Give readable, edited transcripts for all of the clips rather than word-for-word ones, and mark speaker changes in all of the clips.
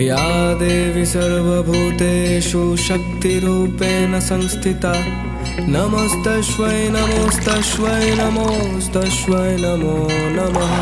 Speaker 1: या देवी सर्वभूतेषु शक्तिरूपेण संस्थिता नमस्तस्मै नमस्तस्मै नमस्तस्मै नमो नमः।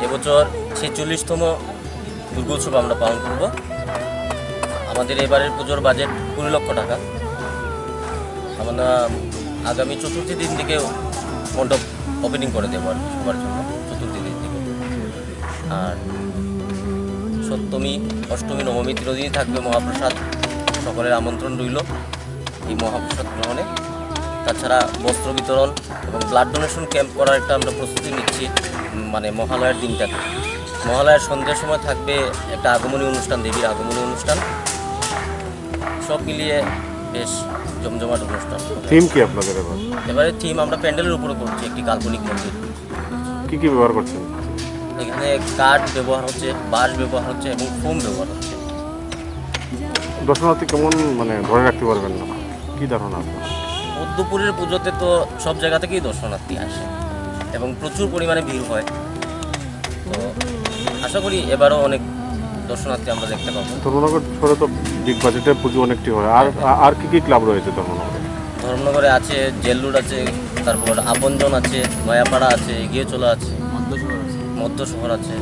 Speaker 2: এবছর ৪৬তম দুর্গোৎসব আমরা পালন করব। আমাদের এবারের পুজোর বাজেট ১৫ লক্ষ টাকা। আমরা আগামী চতুর্থী দিন থেকে মণ্ডপ ওপেনিং করে দেবো আর সবার জন্য, চতুর্থী দিন থেকে। আর সপ্তমী, অষ্টমী, নবমী ৩ দিনই থাকবে মহাপ্রসাদ। সকলের আমন্ত্রণ রইল এই মহাপ্রসাদ গ্রহণে। তাছাড়া বস্ত্র বিতরণ এবং ব্লাড ডোনেশন ক্যাম্প করার একটা আমরা প্রস্তুতি নিচ্ছি, মানে মহালয়ার দিনটাতে। মহালয়ার সন্ধ্যের সময় থাকবে একটা আগমনী অনুষ্ঠান, দেবীর আগমনী অনুষ্ঠান। সব মিলিয়ে বেশ জমজমাট অনুষ্ঠান।
Speaker 3: থিম কি আপনাদের
Speaker 2: এবারে থিম আমরা প্যান্ডেলের উপরে করছি, একটি কাল্পনিক মন্দির।
Speaker 3: কি কি ব্যবহার করছেন?
Speaker 2: এখানে কাঠ ব্যবহার হচ্ছে, বাঁশ ব্যবহার হচ্ছে এবং ফোম ব্যবহার হচ্ছে।
Speaker 3: দর্শনার্থী কেমন মানে ধরে রাখতে পারবেন না, কি ধারণা আপনার?
Speaker 2: পদ্মপুরের পুজোতে তো সব জায়গা থেকেই দর্শনার্থী আসে এবং প্রচুর পরিমাণে ভিড় হয়। তো আশা করি এবারও অনেক দর্শনার্থী আমরা দেখতে পাবো।
Speaker 3: ধর্মনগর শহরে তো বিগ বাজেটের পুজো অনেকটি হয়, আর কি কি ক্লাব রয়েছে ধর্মনগরে?
Speaker 2: ধর্মনগরে আছে জেলরুড আছে, তারপর আপনজন আছে, নয়াপাড়া আছে, এগিয়ে চলা আছে, মধ্য শহর আছে।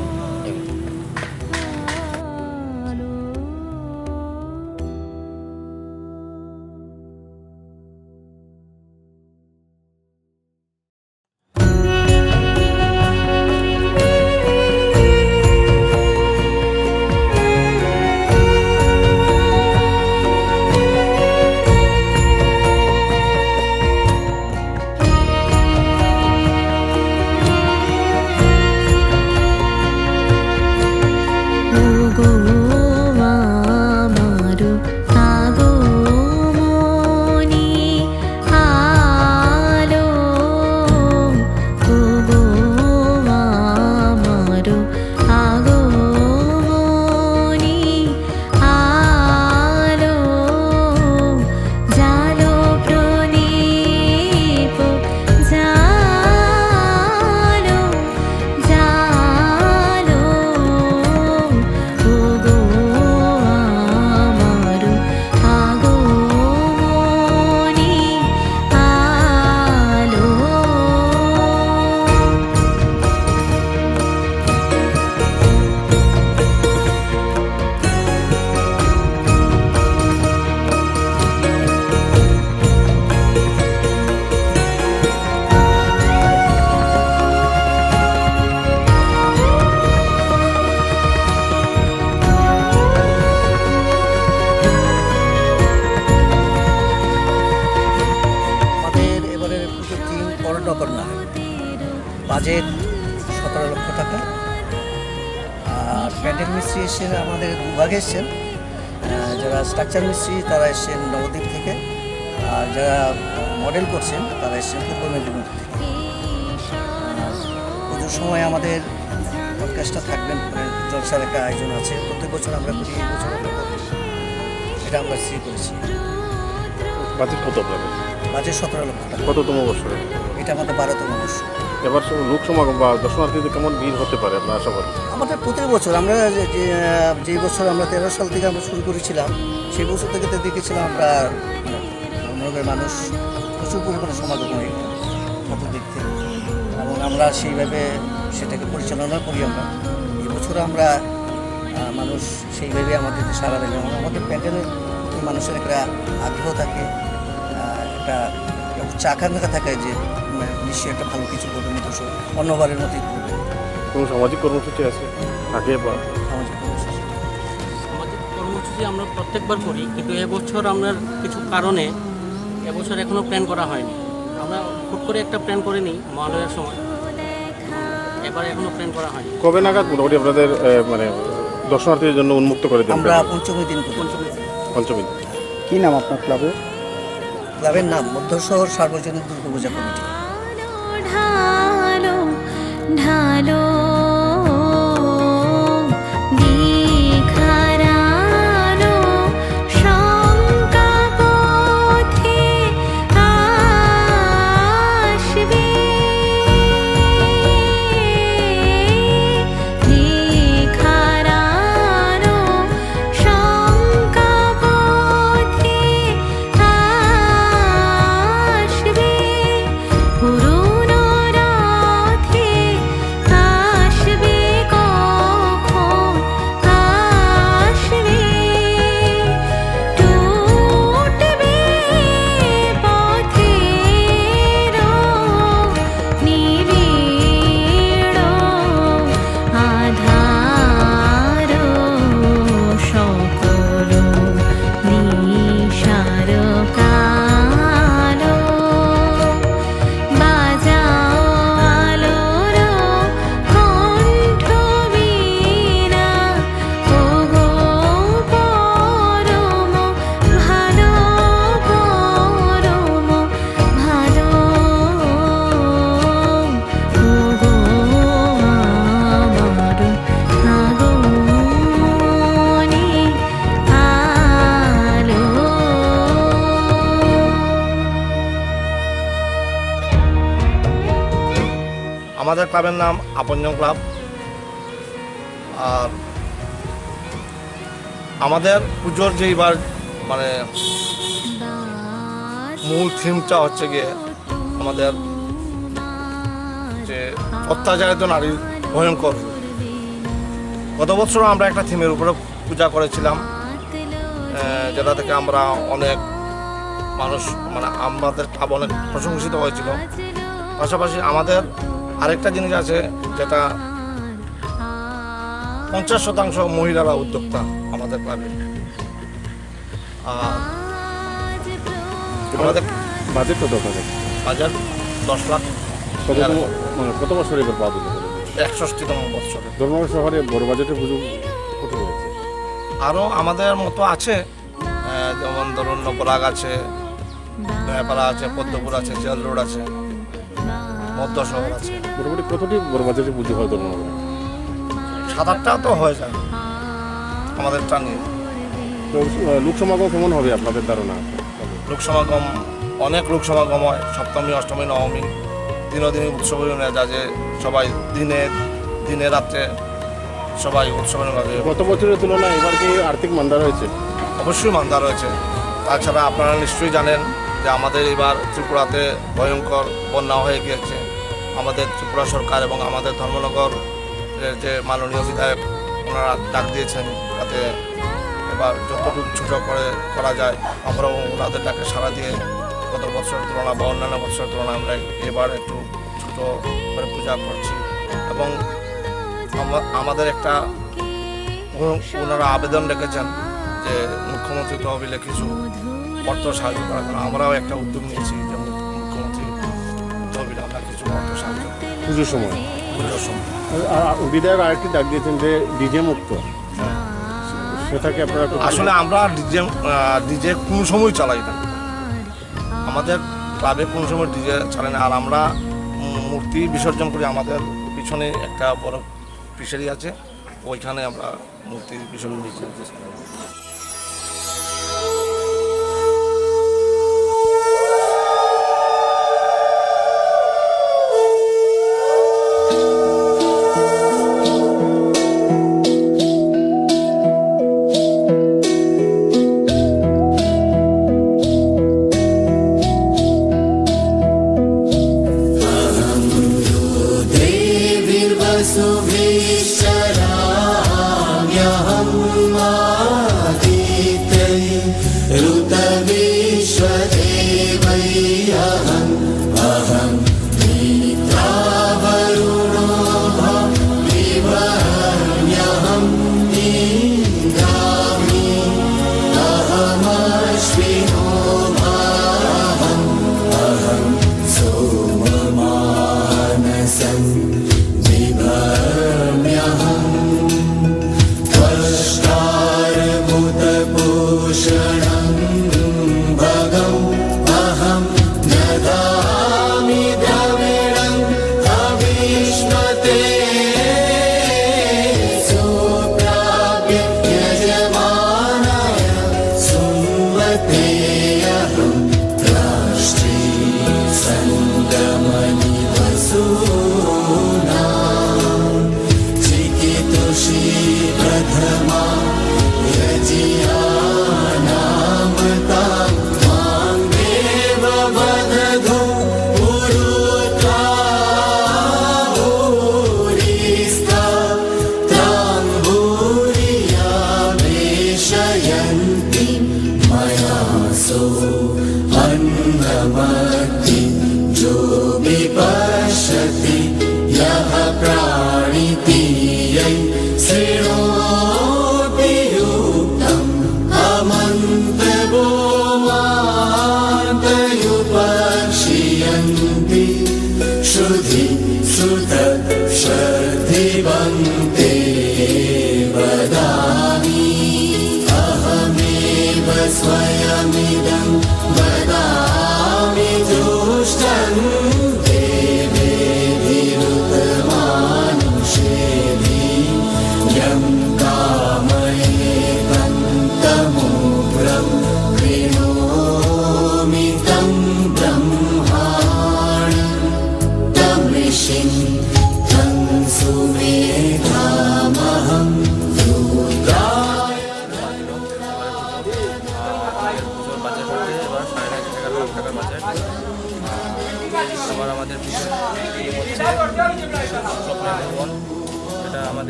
Speaker 4: বাজেট 17 লক্ষ টাকা। আর প্যান্ডেল মিস্ত্রি এসেছেন আমাদের দুভাগে এসছেন, যারা স্ট্রাকচার মিস্ত্রি তারা এসছেন নবদ্বীপ থেকে, আর যারা মডেল করছেন তারা এসছেন পূর্ব মেদিনীপুর থেকে। পুজোর সময় আমাদের অর্কেস্ট্রা থাকবেন, জলসার একটা আয়োজন আছে, প্রত্যেক বছর আমরা করি, এই বছর এটা আমরা স্থির করেছি।
Speaker 3: বাজেট কত আপনাদের?
Speaker 4: বাজেট 17 লক্ষ টাকা।
Speaker 3: কততম বছরে?
Speaker 4: এটা আমাদের 12তম বর্ষ।
Speaker 3: এবার লোক সমাগম বা দর্শনার্থীদের কেমন ভিড় হতে পারে আপনার আশা করেন?
Speaker 4: আমাদের প্রতি বছর আমরা যেই বছর আমরা 13 সাল থেকে আমরা শুরু করেছিলাম, সেই বছর থেকে তো দেখেছিলাম আমরা ধর্মনগরের মানুষ প্রচুর পরিমাণে সমাগম হয় চতুর্দিক থেকে, এবং আমরা সেইভাবে সেটাকে পরিচালনা করি। আমরা এই বছর আমরা মানুষ সেইভাবে আমাদের সারা দেয়, এবং আমাদের প্যান্ডেলের মানুষের একটা আগ্রহ থাকে, একটা উচ্চ আকাঙ্ক্ষা থাকে যে নিশ্চয়ই একটা ভালো কিছু করবে, বছর অন্যবারের মতোই করবে।
Speaker 3: কোনো সামাজিক কর্মসূচি আছে আগে বা
Speaker 4: সামাজিক কর্মসূচি?
Speaker 5: সামাজিক কর্মসূচি আমরা প্রত্যেকবার করি, কিন্তু এবছর আমরা কিছু কারণে এবছর এখনও প্ল্যান করা হয়নি। আমরা হুট করে একটা প্ল্যান করে নিই মহালয়ার সময়, এবার এখনও প্ল্যান করা হয়নি।
Speaker 3: কবে নাগাদ মোটামুটি আপনাদের মানে দর্শনার্থীদের জন্য উন্মুক্ত করে দেন?
Speaker 4: আমরা পঞ্চমী দিন করি।
Speaker 3: পঞ্চমী।
Speaker 4: কী নাম আপনার ক্লাবের? ক্লাবের নাম মধ্য শহর সার্বজনীন দুর্গাপূজা কমিটি।
Speaker 6: ঢালো ঢালো পুরনো রাধে আসবে।
Speaker 7: আমাদের ক্লাবের নাম আপনজন ক্লাব। আর আমাদের পুজোর যে এবার মানে মূল থিমটা হচ্ছে গিয়ে আমাদের যে অত্যাচারিত নারীর ভয়ঙ্কর রূপ। গত বছর আমরা একটা থিমের উপরে পূজা করেছিলাম, যেটা থেকে আমরা অনেক মানুষ মানে আমাদের ক্লাব অনেক প্রশংসিত হয়েছিল। পাশাপাশি আমাদের আরেকটা জিনিস আছে, যেটা 50% মহিলারা উদ্যোক্তা আমাদের ক্লাবে। আর আমাদের
Speaker 3: বাজেট কত টাকা?
Speaker 7: বাজার 10 লাখ।
Speaker 3: কত বছর এবার পা দিতে হবে?
Speaker 7: 61তম বছরে।
Speaker 3: ধর্মনগর শহরে বড় বাজেটের পুজো কত রয়েছে?
Speaker 7: আরও আমাদের মতো আছে, যেমন ধরুন নবরাগ আছে, নয়াপাড়া আছে, পদ্মপুর আছে, জেল রোড আছে, মধ্য শহর আছে।
Speaker 3: মোটামুটি কতটি বড় বাজেটের পুজো হয় ধর্মনগরে?
Speaker 7: 7-8টা তো হয়ে যায় আমাদেরটা নিয়ে।
Speaker 3: তো লোক সমাগম কেমন হবে আপনাদের ধারণা?
Speaker 7: লোক সমাগম, অনেক লোক সমাগম হয়। সপ্তমী, অষ্টমী, নবমী দিনই উৎসবের মেজাজে সবাই দিনে রাত্রে সবাই উৎসবের মেজাজে।
Speaker 3: গত বছরের তুলনায় এবার কি আর্থিক মান্দা রয়েছে?
Speaker 7: অবশ্যই মান্দা রয়েছে। তাছাড়া আপনারা নিশ্চয়ই জানেন যে আমাদের এবার ত্রিপুরাতে ভয়ঙ্কর বন্যা হয়ে গিয়েছে। আমাদের ত্রিপুরা সরকার এবং আমাদের ধর্মনগর যে মাননীয় বিধায়ক ওনারা ডাক দিয়েছেন, যাতে এবার যতটুকু ছোটো করা যায় আমরাও ওনাদের ডাকে সাড়া দিয়ে গত বছরের তুলনা বা অন্যান্য বছরের তুলনায় আমরা এবার একটু ছোটো করে পূজা করছি। এবং আমাদের একটা ওনারা আবেদন রেখেছেন যে মুখ্যমন্ত্রী তহবিলে কিছু অর্থ সাহায্য করার জন্য। আমরাও একটা উদ্যোগ নিয়েছি যে মুখ্যমন্ত্রী তহবিলে আমরা কিছু অর্থ সাহায্য
Speaker 3: পুজোর সময়। বিধায়ক আরেকটি ডাক দিয়েছেন যে ডিজে মুক্ত, সেটাকে আপনারা
Speaker 7: আসলে আমরা ডিজে কোনো সময় চালাই না, আমাদের ক্লাবে কোনো সময় ডিজে চালাই না। আর আমরা মূর্তি বিসর্জন করি, আমাদের পিছনে একটা বড় ফিশারি আছে, ওইখানে আমরা মূর্তি বিসর্জন দিচ্ছি।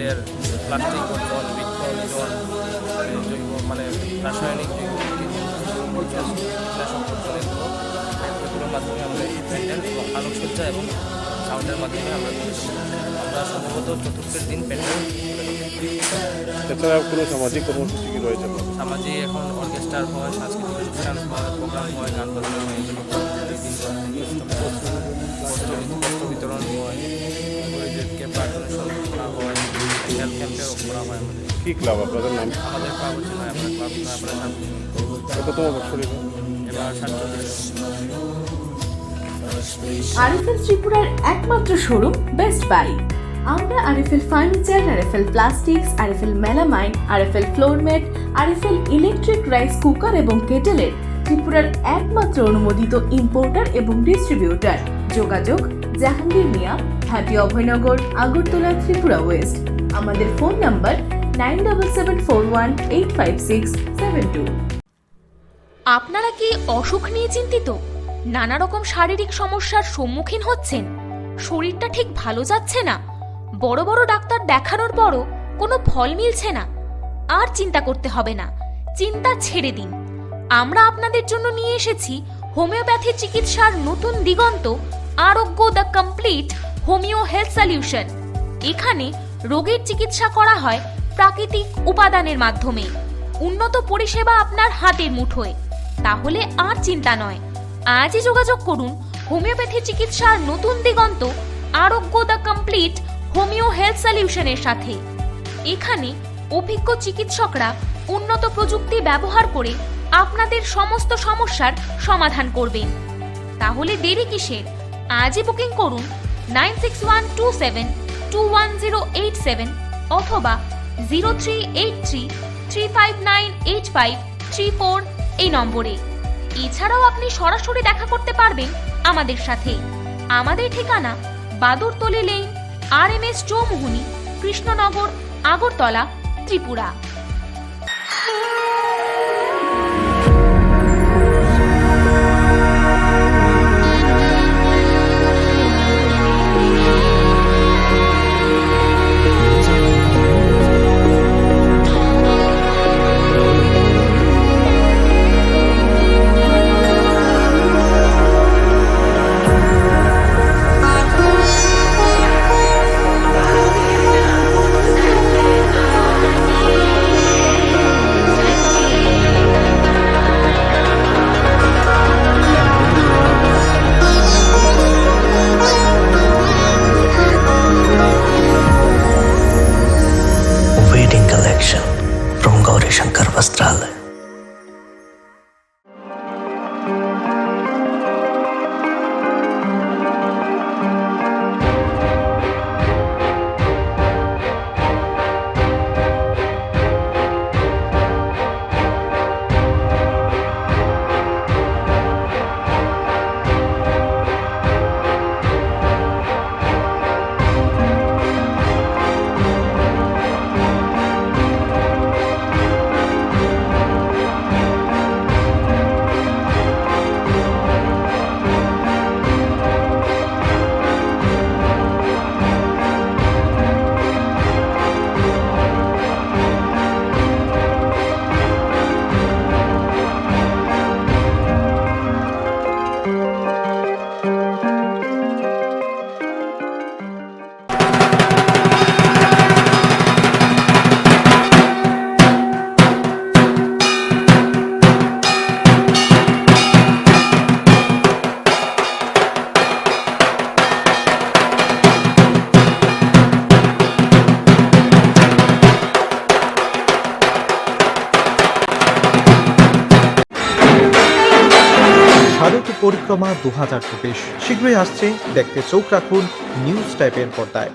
Speaker 8: বাইরের প্লাস্টিক বর্জন, বৃক্ষ নিধন, জৈব মানে রাসায়নিক কীটনাশক বর্জন এগুলোর মাধ্যমে আমাদের প্যান্ডেল এবং আলোকসজ্জা এবং সাউন্ডের মাধ্যমে আমরা সম্ভবত চতুর্থের দিন প্যান্ডেল।
Speaker 3: এছাড়া কোনো সামাজিক কর্মসূচি কি রয়েছে?
Speaker 8: সামাজিক এখন অর্কেস্ট্রার হয়, সাংস্কৃতিক অনুষ্ঠান হয়, প্রোগ্রাম হয়, গান বাজনা হয়, বস্ত্র বিতরণ হয়, গরিবদেরকে ব্লাড ডোনেশন করা হয়, হেলথ ক্যাম্পেও করা হয়।
Speaker 3: কী ক্লাব আপনাদের নাম?
Speaker 8: আমাদের ক্লাব হচ্ছে নয়াপাড়া ক্লাব, নয়াপাড়া
Speaker 3: কততম বছর
Speaker 8: এবার 47।
Speaker 9: আরএফএল ত্রিপুরার একমাত্র শোরুম বেস্ট বাই। আমরা RFL furniture, RFL plastics, RFL melamine, RFL floor mat, RFL electric rice cooker এবং কেটেলের ত্রিপুরার একমাত্র অনুমোদিত ইম্পোর্টার এবং ডিস্ট্রিবিউটার। যোগাযোগ জাহাঙ্গীর মিয়া, হাটি অভয়নগর, আগরতলা, ত্রিপুরা ওয়েস্ট। আমাদের ফোন নাম্বার 9774185672।
Speaker 6: আপনারা কি অসুখ নিয়ে চিন্তিত? নানা রকম শারীরিক সমস্যার সম্মুখীন হচ্ছেন? শরীরটা ঠিক ভালো যাচ্ছে না? বড় বড় ডাক্তার দেখানোর পরও কোনো ফল মিলছে না? আর চিন্তা করতে হবে না, চিন্তা ছেড়ে দিন। আমরা আপনাদের জন্য নিয়ে এসেছি হোমিওপ্যাথি চিকিৎসার নতুন দিগন্ত, আরোগ্য the complete homeo health solution. এখানে রোগের চিকিৎসা করা হয় প্রাকৃতিক উপাদানের মাধ্যমে। উন্নত পরিষেবা আপনার হাতের মুঠোয়। তাহলে আর চিন্তা নয়, আজই যোগাযোগ করুন হোমিওপ্যাথি চিকিৎসার নতুন দিগন্ত, আরোগ্য দ্য কমপ্লিট হোমিও হেলথ সলিউশনের সাথে। এখানে অভিজ্ঞ চিকিৎসকরা উন্নত প্রযুক্তি ব্যবহার করে আপনাদের সমস্ত সমস্যার সমাধান করবেন। তাহলে দেরি কিসের? আজই বুকিং করুন 9612721087 অথবা 0383359853 এই নম্বরে। এছাড়াও আপনি সরাসরি দেখা করতে পারবেন আমাদের সাথে। আমাদের ঠিকানা বাদুরতলি লেন, RMS চৌমুহনী, কৃষ্ণনগর, আগরতলা, ত্রিপুরা।
Speaker 10: शंकर वस्त्रालय।
Speaker 11: পরিক্রমা 2024 শীঘ্রই আসছে, দেখতে চোখ রাখুন নিউজ টাইপের পর্দায়।